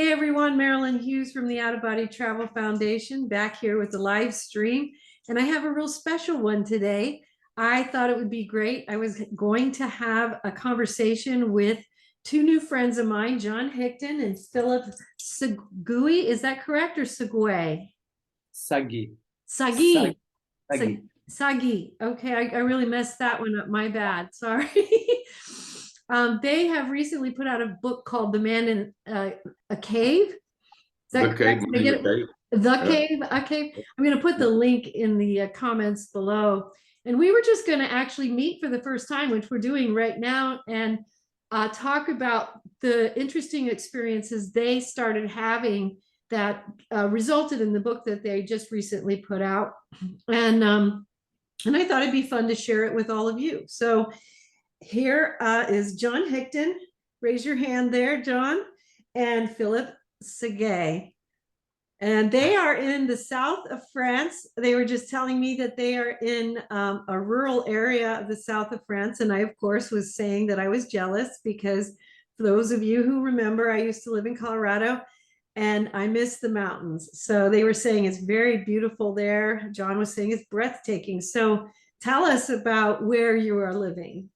Hey everyone, Marilyn Hughes from the Out of Body Travel Foundation back here with the live stream. And I have a real special one today. I thought it would be great. I was going to have a conversation with two new friends of mine, John Hickton and Philip Segui. Is that correct, or Segui? Sagi. Sagi. Sagi. Sagi. Okay, I really messed that one up. My bad. Sorry. They have recently put out a book called The Man in a Cave. Is that The Cave, correct? Did I get it? Cave. The Yeah. Cave, a Cave. I'm going to put the link in the comments below. And we were just going to actually meet for the first time, which we're doing right now, and talk about the interesting experiences they started having that resulted in the book that they just recently put out. And I thought it'd be fun to share it with all of you. So here is John Hickton. Raise your hand there, John, and Philip Segui. And they are in the south of France. They were just telling me that they are in a rural area of the south of France. And I, of course, was saying that I was jealous because for those of you who remember, I used to live in Colorado and I miss the mountains. So they were saying it's very beautiful there. John was saying it's breathtaking. So tell us about where you are living.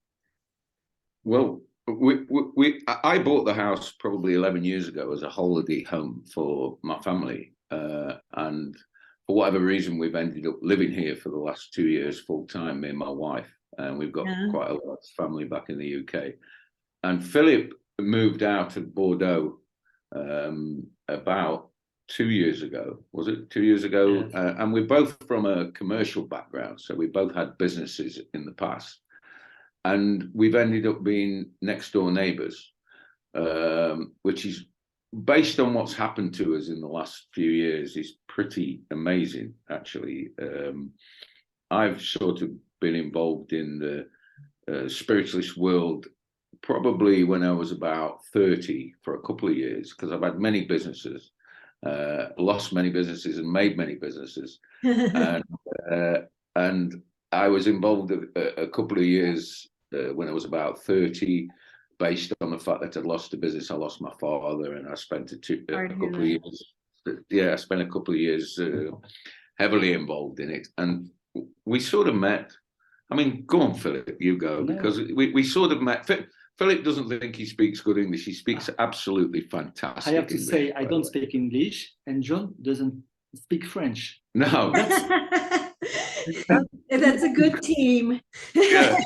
Well, I bought the house probably 11 years ago as a holiday home for my family. And for whatever reason, we've ended up living here for the last 2 years full time, me and my wife. And we've got quite a lot of family back in the UK. And Philip moved out of Bordeaux about 2 years ago. Was it 2 years ago? Yes. And we're both from a commercial background. So we both had businesses in the past. And we've ended up being next door neighbours, which is based on what's happened to us in the last few years is pretty amazing, actually. I've sort of been involved in the spiritualist world probably when I was about 30 for a couple of years, because I've had many businesses, lost many businesses and made many businesses. And I was involved a couple of years when I was about 30, based on the fact that I'd lost a business. I lost my father, and I spent a couple of years. Yeah, I spent a couple of years heavily involved in it, and we sort of met. I mean, go on, Philip, you go, because we sort of met. Philip doesn't think he speaks good English. He speaks absolutely fantastic I have to English, say, I don't speak English, and John doesn't speak French. No. That's a good team. Yeah.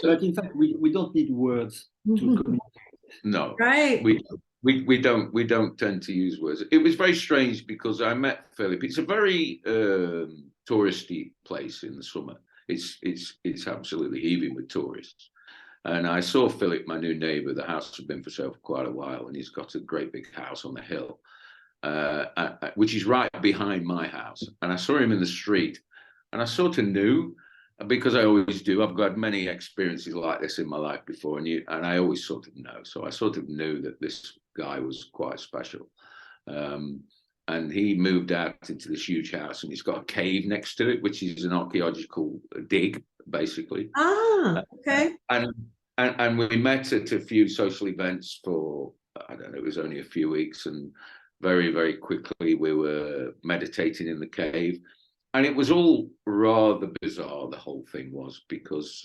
But in fact, we don't need words to communicate. No. Right. We don't tend to use words. It was very strange because I met Philip. It's a very touristy place in the summer. It's absolutely heaving with tourists. And I saw Philip, my new neighbour. The house has been for sale for quite a while, and he's got a great big house on the hill, which is right behind my house. And I saw him in the street, and I sort of knew, because I always do. I've got many experiences like this in my life before, and I always sort of know. So I sort of knew that this guy was quite special. And he moved out into this huge house, and he's got a cave next to it, which is an archaeological dig, basically. Ah, okay. And we met at a few social events for, I don't know, it was only a few weeks, and very, very quickly we were meditating in the cave. And it was all rather bizarre, the whole thing was, because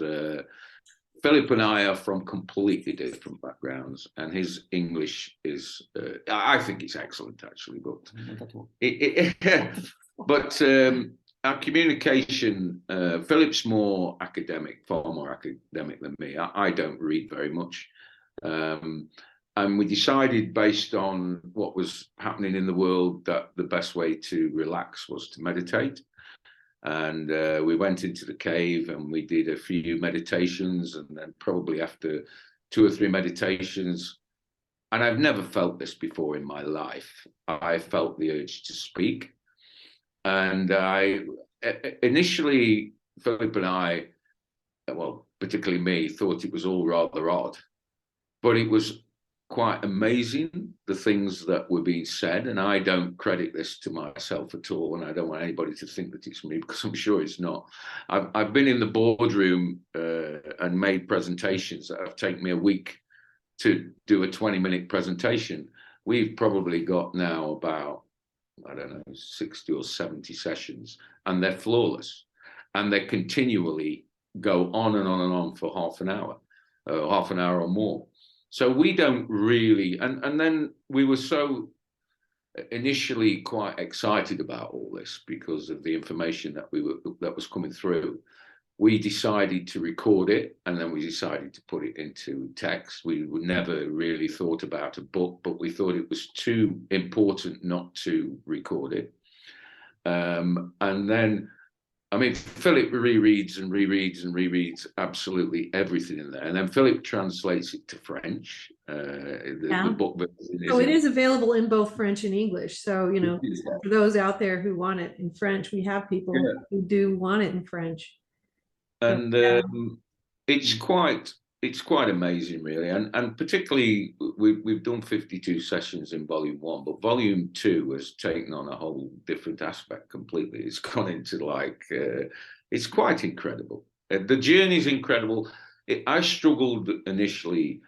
Philip and I are from completely different backgrounds, and his English is, I think it's excellent, actually, but our communication, Philip's more academic, far more academic than me. I don't read very much. And we decided, based on what was happening in the world, that the best way to relax was to meditate. And we went into the cave and we did a few meditations, and then probably after 2 or 3 meditations, and I've never felt this before in my life, I felt the urge to speak. And initially, Philip and I, well, particularly me, thought it was all rather odd, but it was quite amazing, the things that were being said. And I don't credit this to myself at all, and I don't want anybody to think that it's me, because I'm sure it's not. I've been in the boardroom and made presentations that have taken me a week to do a 20-minute presentation. We've probably got now about, I don't know, 60 or 70 sessions, and they're flawless. And they continually go on and on and on for half an hour or more. So we don't really, and then we were so initially quite excited about all this because of the information that was coming through. We decided to record it, and then we decided to put it into text. We never really thought about a book, but we thought it was too important not to record it. And then, I mean, Philip rereads and rereads and rereads absolutely everything in there. And then Philip translates it to French. The book version So it is available in both French and English. So, you know, for those out there who want it in French, we have people who do want it in French. And it's quite amazing, really. And particularly, we've done 52 sessions in volume 1, but volume 2 has taken on a whole different aspect completely. It's gone into like, it's quite incredible. The journey is incredible. I struggled initially.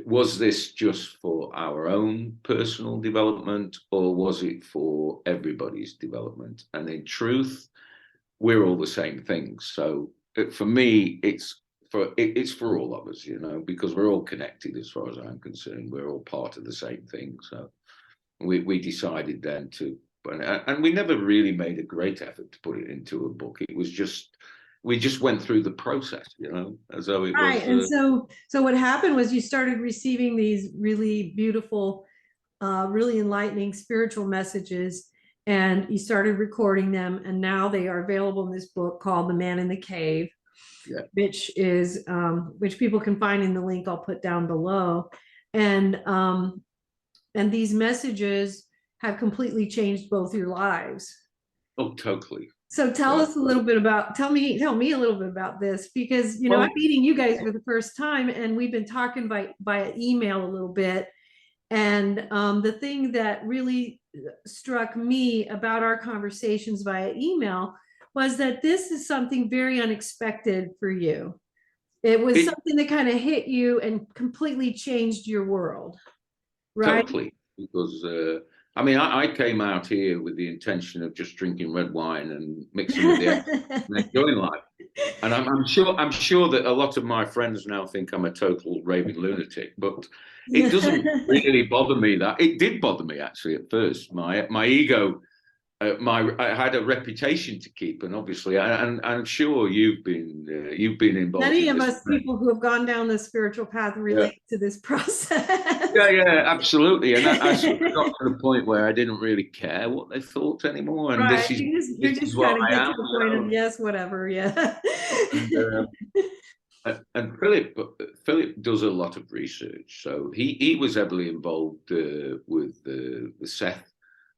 Was this just for our own personal development, or was it for everybody's development? And in truth, we're all the same things. So for me, it's for all of us, you know, because we're all connected as far as I'm concerned. We're all part of the same thing. So we decided then to, and we never really made a great effort to put it into a book. It was just, we just went through the process, you know, as though it was. Right. And so what happened was you started receiving these really beautiful, really enlightening spiritual messages, and you started recording them. And now they are available in this book called The Man in the Cave. Yeah. Which people can find in the link I'll put down below. And these messages have completely changed both your lives. Oh, totally. So tell us a little bit about, tell me a little bit about this, because, you know, I'm meeting you guys for the first time, and we've been talking by email a little bit. And the thing that really struck me about our conversations via email was that this is something very unexpected for you. It was something that kind of hit you and completely changed your world, right? Totally, because I mean, I came out here with the intention of just drinking red wine and mixing with the and enjoying life. And I'm sure that a lot of my friends now think I'm a total raving lunatic, but it doesn't really bother me. That it did bother me actually at first. My ego. I had a reputation to keep, and obviously, and I'm sure you've been involved. Many of us people who have gone down the spiritual path relate to this process. Yeah, absolutely. And I sort of got to the point where I didn't really care what they thought anymore. And right. this is you're just kind of get to the point of yes, whatever, yeah. And Philip does a lot of research, so he was heavily involved with the Seth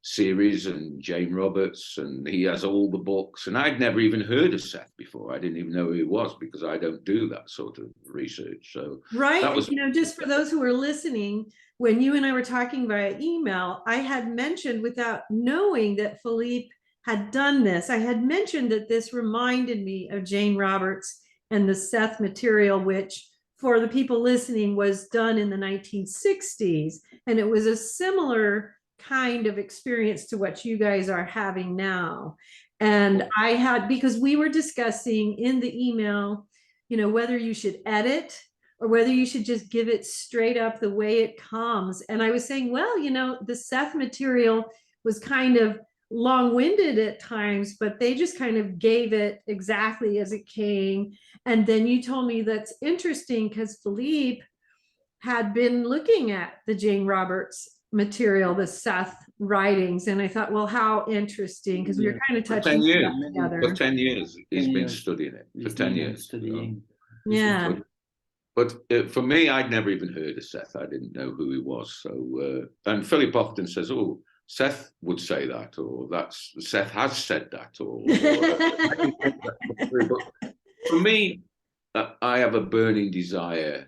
series and Jane Roberts, and he has all the books, and I'd never even heard of Seth before. I didn't even know who he was because I don't do that sort of research. So right, that was, you know, just for those who are listening, when you and I were talking via email, I had mentioned, without knowing that Philippe had done this, I had mentioned that this reminded me of Jane Roberts and the Seth material, which for the people listening was done in the 1960s, and it was a similar kind of experience to what you guys are having now. And I had, because we were discussing in the email, you know, whether you should edit or whether you should just give it straight up the way it comes. And I was saying, well, you know, the Seth material was kind of long-winded at times, but they just kind of gave it exactly as it came. And then you told me that's interesting because Philippe had been looking at the Jane Roberts material, the Seth writings, and I thought, well, how interesting, because we were kind of touching together. For 10 years, he's been studying it. For 10 years. Studying. Yeah. But for me, I'd never even heard of Seth. I didn't know who he was. So, and Philip often says, oh, Seth would say that, or that's Seth has said that, or but for me, I have a burning desire.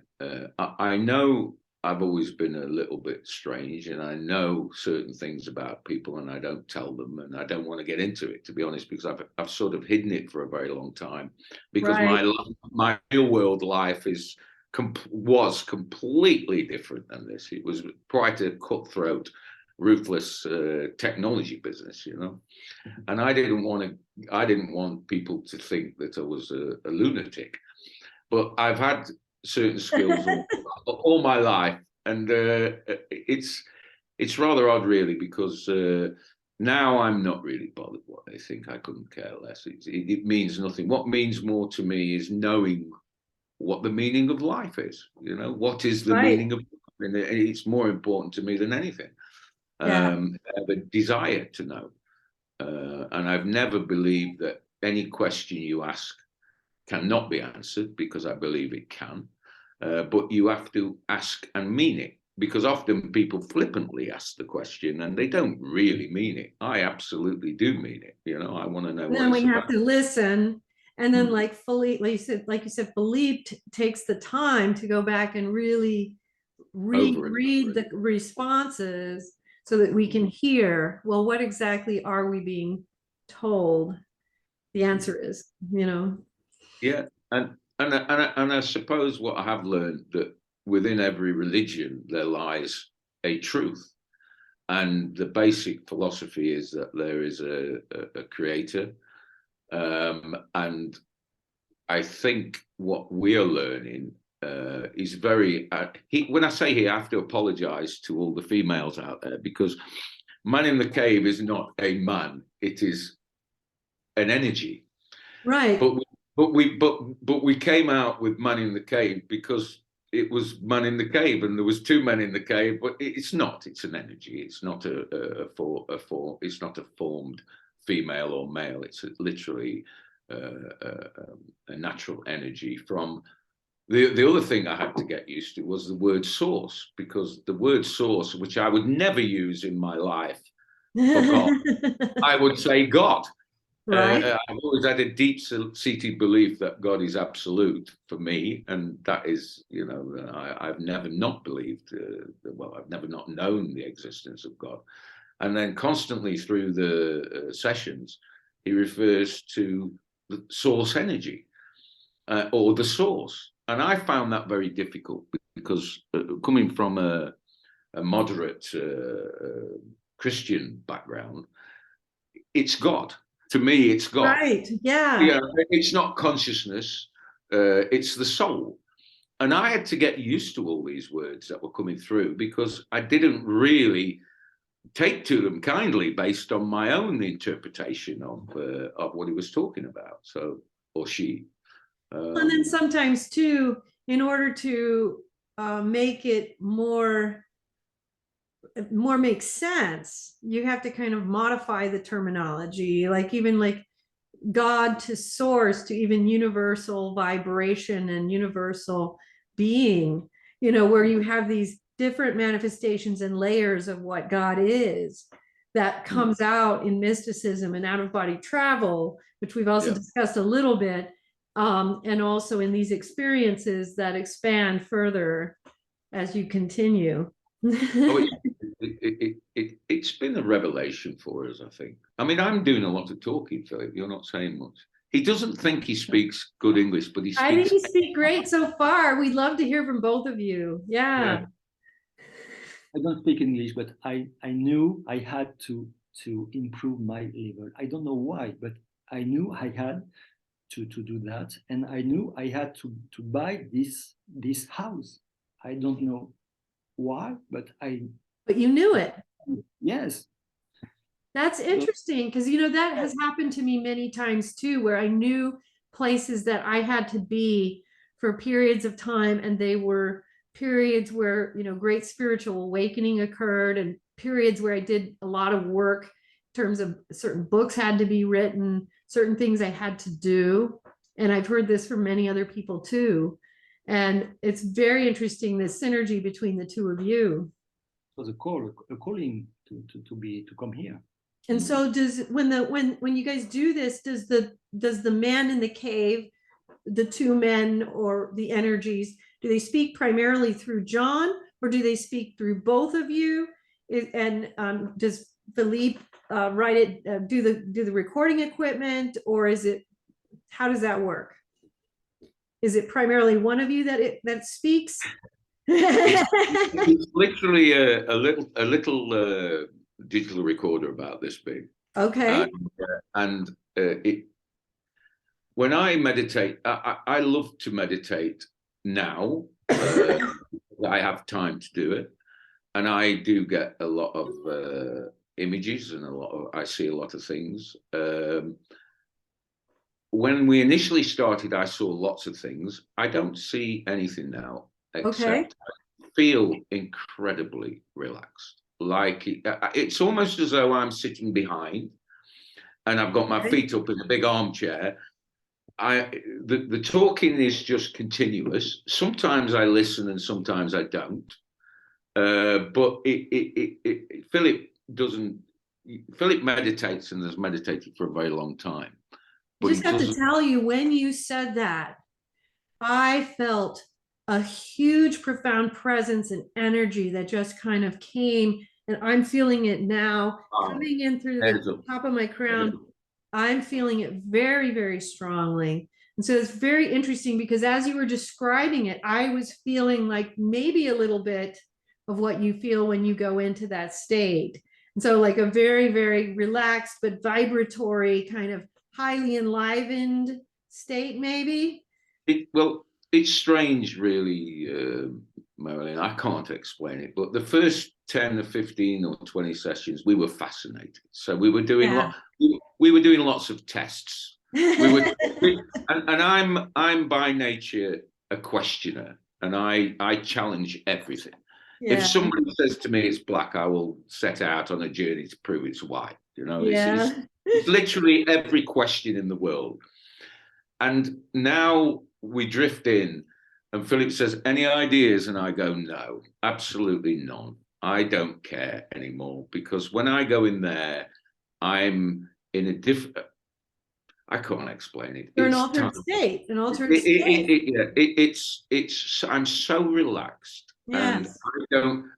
I know I've always been a little bit strange, and I know certain things about people, and I don't tell them, and I don't want to get into it, to be honest, because I've sort of hidden it for a very long time, because my real world life is was completely different than this. It was quite a cutthroat, ruthless technology business, you know. And I didn't want people to think that I was a lunatic. But I've had certain skills all my life, and it's rather odd, really, because now I'm not really bothered what they think. I couldn't care less. It means nothing. What means more to me is knowing what the meaning of life is. You know, what is the meaning of life? And it's more important to me than anything. Yeah. I have a desire to know, and I've never believed that any question you ask cannot be answered, because I believe it can, but you have to ask and mean it, because often people flippantly ask the question and they don't really mean it. I absolutely do mean it. You know, I want to know what Then it's we have about. to listen. And then like Philippe, like you said, Philippe takes the time to go back and really reread the responses so that we can hear, well, what exactly are we being told? The answer is, you know. Yeah, and I suppose what I have learned, that within every religion there lies a truth, and the basic philosophy is that there is a creator, and I think what we are learning is very. When I say he, I have to apologise to all the females out there, because man in the cave is not a man; it is an energy. Right. But we came out with man in the cave because it was man in the cave, and there was two men in the cave. But it's not. It's an energy. It's not it's not a formed female or male. It's literally a natural energy. From the other thing I had to get used to was the word source, because the word source, which I would never use in my life for God, I would say God. Right. I've always had a deep-seated belief that God is absolute for me, and that is, you know, I've never not believed. Well, I've never not known the existence of God, and then constantly through the sessions, he refers to the source energy or the source, and I found that very difficult, because coming from a moderate Christian background, it's God. To me, it's God. Right. Yeah. Yeah, it's not consciousness, it's the soul. And I had to get used to all these words that were coming through, because I didn't really take to them kindly based on my own interpretation of what he was talking about. So, or she. And then sometimes too, in order to make it more make sense, you have to kind of modify the terminology, like even like God to source to even universal vibration and universal being, you know, where you have these different manifestations and layers of what God is that comes out in mysticism and out of body travel, which we've also discussed a little bit, and also in these experiences that expand further as you continue. It's been a revelation for us, I think. I mean, I'm doing a lot of talking, Philip. You're not saying much. He doesn't think he speaks good English, but he speaks. I think you speak great so far. We'd love to hear from both of you. Yeah. I don't speak English, but I knew I had to improve my level. I don't know why, but I knew I had to do that, and I knew I had to buy this house. I don't know why, but you knew it. Yes. That's interesting, because you know that has happened to me many times too, where I knew places that I had to be for periods of time, and they were periods where, you know, great spiritual awakening occurred, and periods where I did a lot of work in terms of certain books had to be written, certain things I had to do. And I've heard this from many other people too. And it's very interesting, this synergy between the two of you. It was a calling to come here. And so does when you guys do this, does the man in the cave, the two men or the energies, do they speak primarily through John, or do they speak through both of you? And does Philippe write it, do the recording equipment, or is it, how does that work? Is it primarily one of you that speaks? It's literally a little digital recorder about this big. Okay. And it, when I meditate, I love to meditate now. I have time to do it, and I do get a lot of images and I see a lot of things. When we initially started, I saw lots of things. I don't see anything now, except I feel incredibly relaxed. Like it's almost as though I'm sitting behind, and I've got my feet up in a big armchair. The talking is just continuous. Sometimes I listen and sometimes I don't. But Philip doesn't. Philip meditates and has meditated for a very long time. I just have to tell you, when you said that, I felt a huge, profound presence and energy that just kind of came, and I'm feeling it now coming in through the top of my crown. I'm feeling it very, very strongly. And so it's very interesting because as you were describing it, I was feeling like maybe a little bit of what you feel when you go into that state. And so like a very, very relaxed but vibratory kind of highly enlivened state, maybe? Well, it's strange, really, Marilyn. I can't explain it, but the first 10 or 15 or 20 sessions, we were fascinated. So we were doing we were doing lots of tests. And I'm by nature a questioner, and I challenge everything. Yeah. If somebody says to me it's black, I will set out on a journey to prove it's white. You know, it's literally every question in the world. And now we drift in, and Philip says, "Any ideas?" And I go, "No, absolutely none. I don't care anymore, because when I go in there, I'm in a different." I can't explain it. You're an altered state. An altered state. I'm so relaxed, and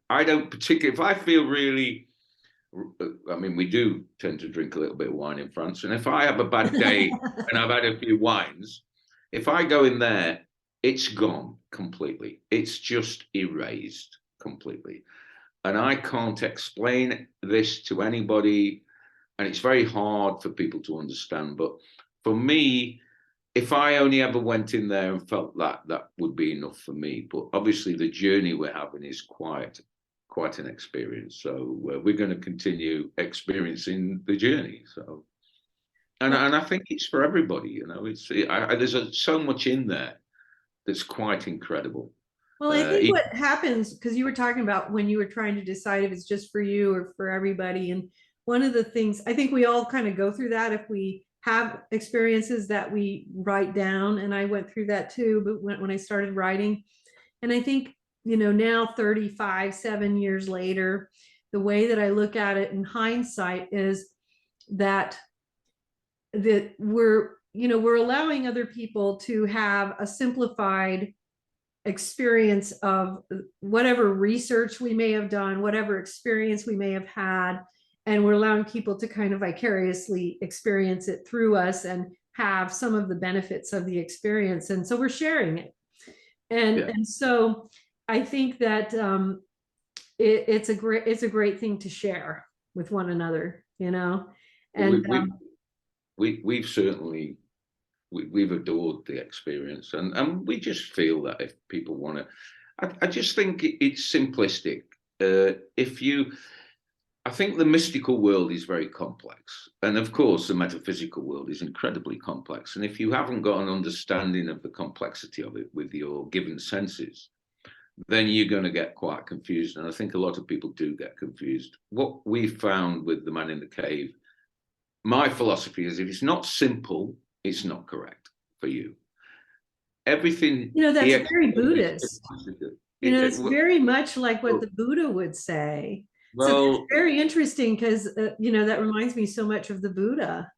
I don't particularly. If I feel really, I mean, we do tend to drink a little bit of wine in France, and if I have a bad day and I've had a few wines, if I go in there, it's gone completely. It's just erased completely, and I can't explain this to anybody, and it's very hard for people to understand. But for me, if I only ever went in there and felt that, that would be enough for me. But obviously, the journey we're having is quite an experience. So we're going to continue experiencing the journey. So, and I think it's for everybody. You know, there's so much in there that's quite incredible. Well, I think what happens, because you were talking about when you were trying to decide if it's just for you or for everybody, and one of the things I think we all kind of go through that if we have experiences that we write down, and I went through that too, but when I started writing, and I think, you know, now 7 years later, the way that I look at it in hindsight is that we're allowing other people to have a simplified experience of whatever research we may have done, whatever experience we may have had, and we're allowing people to kind of vicariously experience it through us and have some of the benefits of the experience. And so we're sharing it. And so I think that it's a great thing to share with one another, you know. And we've certainly we've adored the experience, and we just feel that if people want to, I just think it's simplistic. I think the mystical world is very complex, and of course the metaphysical world is incredibly complex. And if you haven't got an understanding of the complexity of it with your given senses, then you're going to get quite confused. And I think a lot of people do get confused. What we found with The Man in the Cave, my philosophy is, if it's not simple, it's not correct for you. Everything, you know, that's very Buddhist. You know, it's very much like what the Buddha would say. Well, so it's very interesting because, you know, that reminds me so much of the Buddha,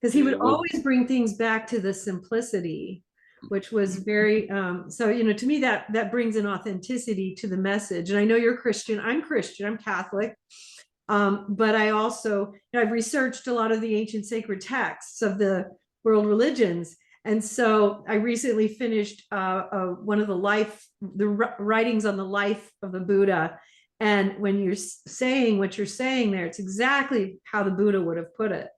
because he would always bring things back to the simplicity, which was very, so, you know, to me, that brings an authenticity to the message. And I know you're Christian, I'm Catholic, but I also, you know, I've researched a lot of the ancient sacred texts of the world religions. And so I recently finished one of the writings on the life of the Buddha. And when you're saying what you're saying there, it's exactly how the Buddha would have put it.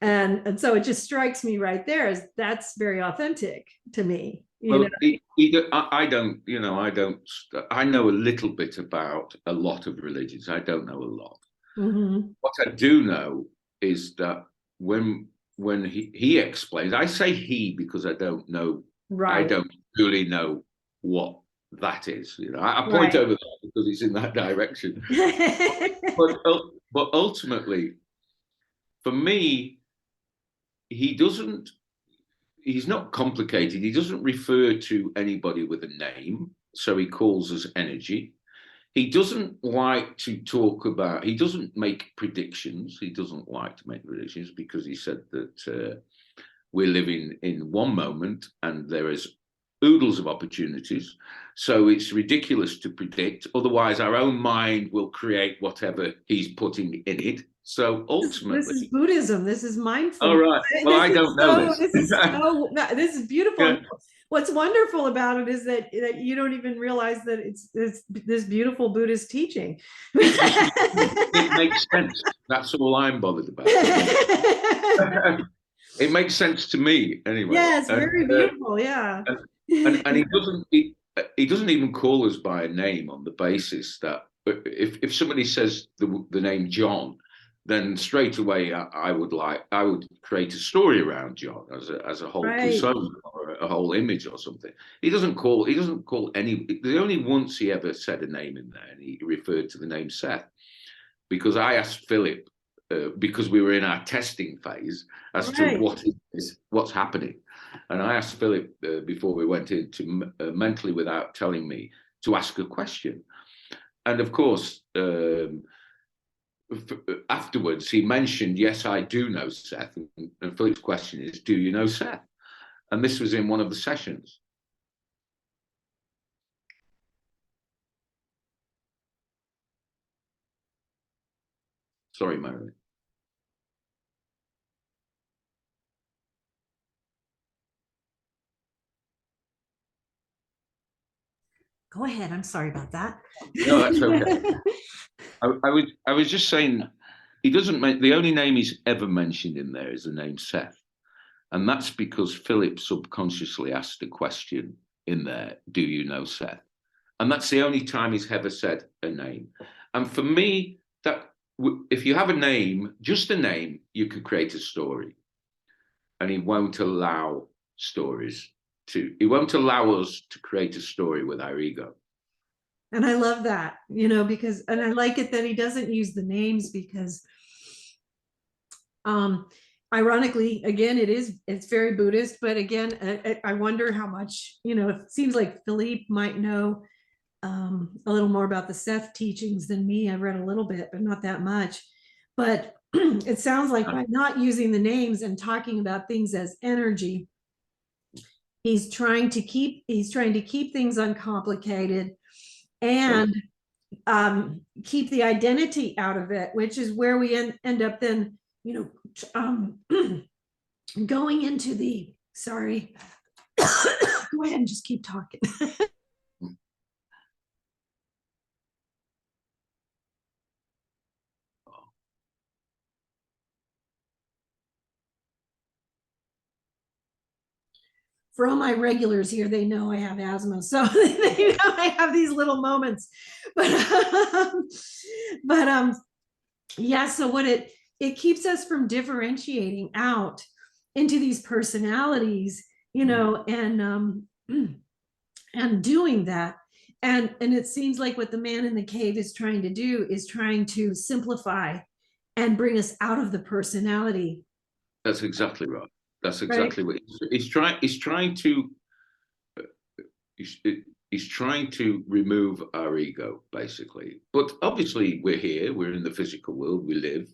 And so it just strikes me right there as that's very authentic to me. Well, I don't, I know a little bit about a lot of religions. I don't know a lot. Mm-hmm. What I do know is that when he explains, I say he because I don't know, Right. I don't really know what that is. I point over there because it's in that direction. but ultimately, for me, he's not complicated. He doesn't refer to anybody with a name, so he calls us energy. He doesn't like to talk about, he doesn't make predictions. He doesn't like to make predictions because he said that we're living in one moment and there is oodles of opportunities. So it's ridiculous to predict. Otherwise, our own mind will create whatever he's putting in it. So ultimately, this is Buddhism. This is mindfulness. All right. Well, I don't know this. This is beautiful. Yeah. What's wonderful about it is that you don't even realize that it's this beautiful Buddhist teaching. It makes sense. That's all I'm bothered about. It makes sense to me anyway. Yeah, it's very beautiful. Yeah. And he doesn't even call us by a name on the basis that if somebody says the name John, then straight away I would create a story around John as a whole persona or a whole image or something. He doesn't call any. There's only once he ever said a name in there, and he referred to the name Seth, because I asked Philip because we were in our testing phase as to what's happening, and I asked Philip before we went in to mentally, without telling me, to ask a question, and of course. Afterwards, he mentioned, yes, I do know Seth. And Philip's question is, do you know Seth? And this was in one of the sessions. Sorry, Marilyn. Go ahead. I'm sorry about that. No, that's okay. I was just saying, he doesn't make, the only name he's ever mentioned in there is the name Seth. And that's because Philip subconsciously asked a question in there, do you know Seth? And that's the only time he's ever said a name. And for me, that if you have a name, just a name, you could create a story. And he won't allow he won't allow us to create a story with our ego. And I love that, because, and I like it that he doesn't use the names because, ironically, again, it's very Buddhist, but again, I wonder how much, it seems like Philippe might know a little more about the Seth teachings than me. I've read a little bit, but not that much. But it sounds like by not using the names and talking about things as energy, he's trying to keep things uncomplicated and keep the identity out of it, which is where we end up then, going into the, sorry, go ahead and just keep talking. For all my regulars here, they know I have asthma, so they know I have these little moments. But yeah. So what it keeps us from differentiating out into these personalities, and doing that. And it seems like what the man in the cave is trying to do is trying to simplify and bring us out of the personality. That's exactly right. That's exactly what he's trying. He's trying to remove our ego, basically. But obviously, we're here. We're in the physical world. We live.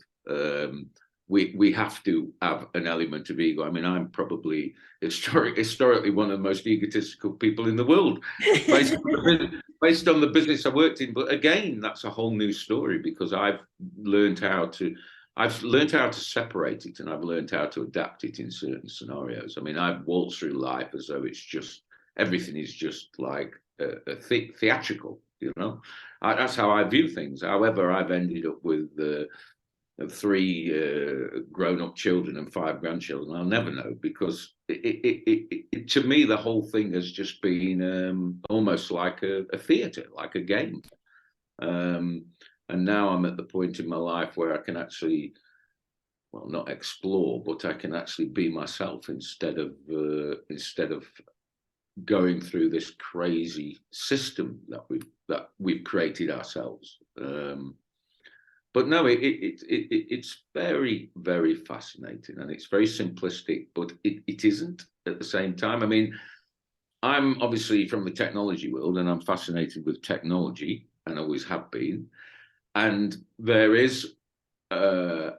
We have to have an element of ego. I mean, I'm probably historically one of the most egotistical people in the world, based on the business I worked in. But again, that's a whole new story because I've learned how to. I've learned how to separate it, and I've learned how to adapt it in certain scenarios. I mean, I've waltzed through life as though it's just everything is just like a theatrical, you know. That's how I view things. However, I've ended up with 3 grown-up children and 5 grandchildren. I'll never know, because to me, the whole thing has just been almost like a theatre, like a game. And now I'm at the point in my life where I can actually, well, not explore, but I can actually be myself instead of going through this crazy system that we've created ourselves. But no, it's very, very fascinating, and it's very simplistic, but it isn't at the same time. I mean, I'm obviously from the technology world, and I'm fascinated with technology, and always have been. And there is,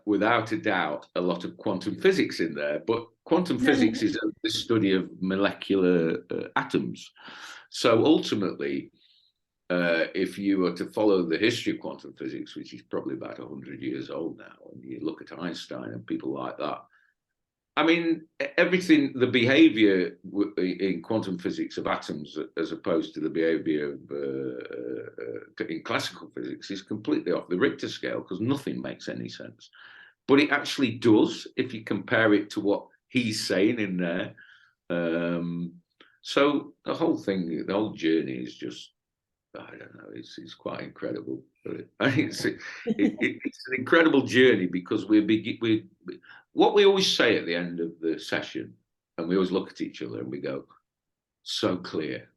without a doubt, a lot of quantum physics in there. But quantum physics is the study of molecular atoms. So ultimately, if you were to follow the history of quantum physics, which is probably about 100 years old now, and you look at Einstein and people like that, I mean, everything, the behavior in quantum physics of atoms as opposed to the behavior of, in classical physics is completely off the Richter scale, because nothing makes any sense. But it actually does if you compare it to what he's saying in there. So the whole thing, the whole journey is just, I don't know, it's quite incredible. I think it's an incredible journey, because what we always say at the end of the session, and we always look at each other and we go, so clear,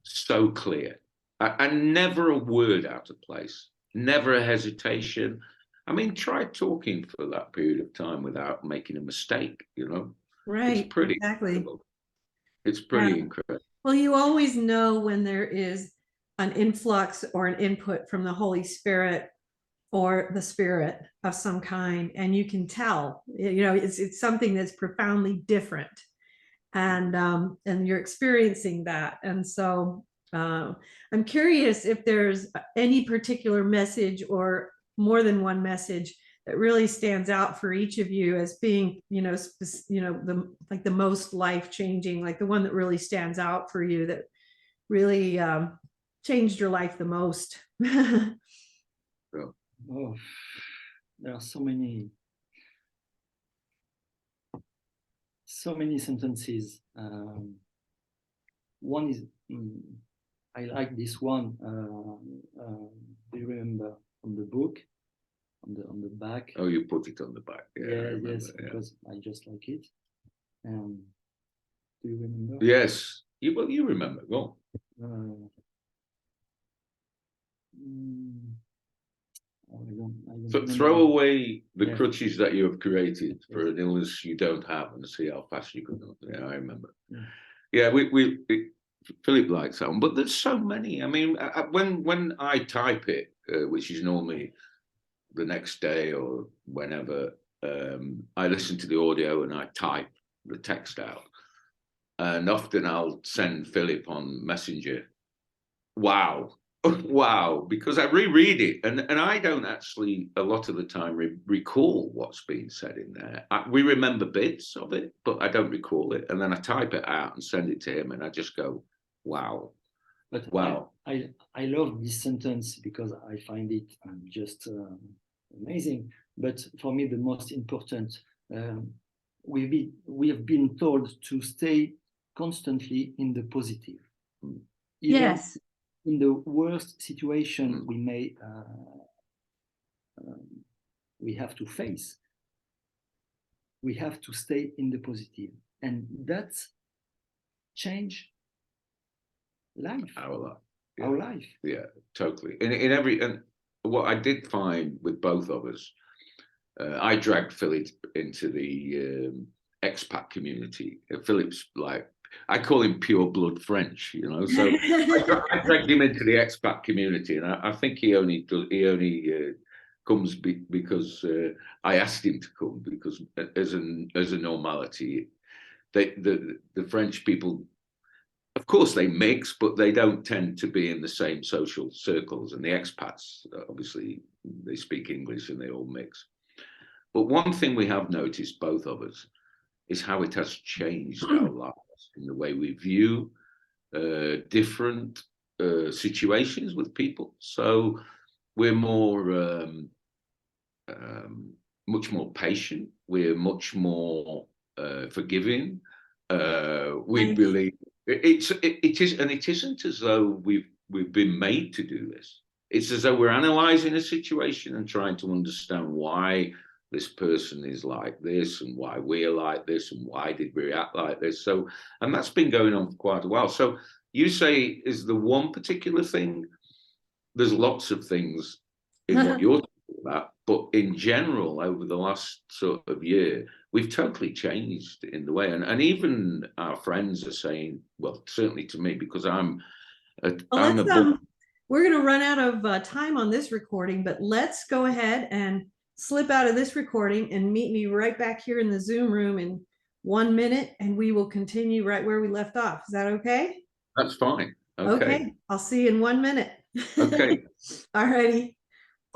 so clear. And never a word out of place, never a hesitation. I mean, try talking for that period of time without making a mistake, you know? Right. It's pretty Exactly. incredible. It's pretty incredible. Well, you always know when there is an influx or an input from the Holy Spirit or the spirit of some kind, and you can tell, you know, it's something that's profoundly different, and you're experiencing that. And so I'm curious if there's any particular message or more than one message that really stands out for each of you as being, the most life-changing, like the one that really stands out for you, that really changed your life the most. Oh, there are so many sentences. One is, I like this one. Do you remember on the book, on the back? Oh, you put it on the back. Yeah, yes, because I just like it. Do you remember? Yes, you remember. Go on. Throw away the crutches that you have created for an illness you don't have, and see how fast you can go. Yeah, I remember. Yeah, Philip likes that one, but there's so many. I mean, when I type it, which is normally the next day or whenever, I listen to the audio and I type the text out, and often I'll send Philip on Messenger. Wow. Wow, because I reread it, and I don't actually a lot of the time recall what's being said in there. We remember bits of it, but I don't recall it, and then I type it out and send it to him, and I just go, wow. But wow. I love this sentence because I find it just amazing. But for me, the most important, we have been told to stay constantly in the positive. Yes. In the worst situation we have to face, we have to stay in the positive, and that's change life. Our life. Yeah. Our life. Yeah, totally. And what I did find with both of us, I dragged Philip into the expat community. Philip's like, I call him pure blood French, you know. So I dragged him into the expat community, and I think he only comes because I asked him to come, because as a normality, the French people, of course, they mix, but they don't tend to be in the same social circles. And the expats, obviously, they speak English and they all mix. But one thing we have noticed, both of us, is how it has changed our lives in the way we view different situations with people. So we're more, much more patient. We're much more forgiving. We Nice. believe it is, and it isn't as though we've been made to do this. It's as though we're analysing a situation and trying to understand why this person is like this and why we're like this and why did we react like this. So, and that's been going on for quite a while. So you say, is the one particular thing? There's lots of things in what you're talking about, but in general, over the last sort of year, we've totally changed in the way. And even our friends are saying, well, certainly to me, because I'm Well, we're going to run out of time on this recording, but let's go ahead and slip out of this recording and meet me right back here in the Zoom room in 1 minute, and we will continue right where we left off. Is that okay? That's fine. Okay. Okay. I'll see you in 1 minute. Okay. All righty.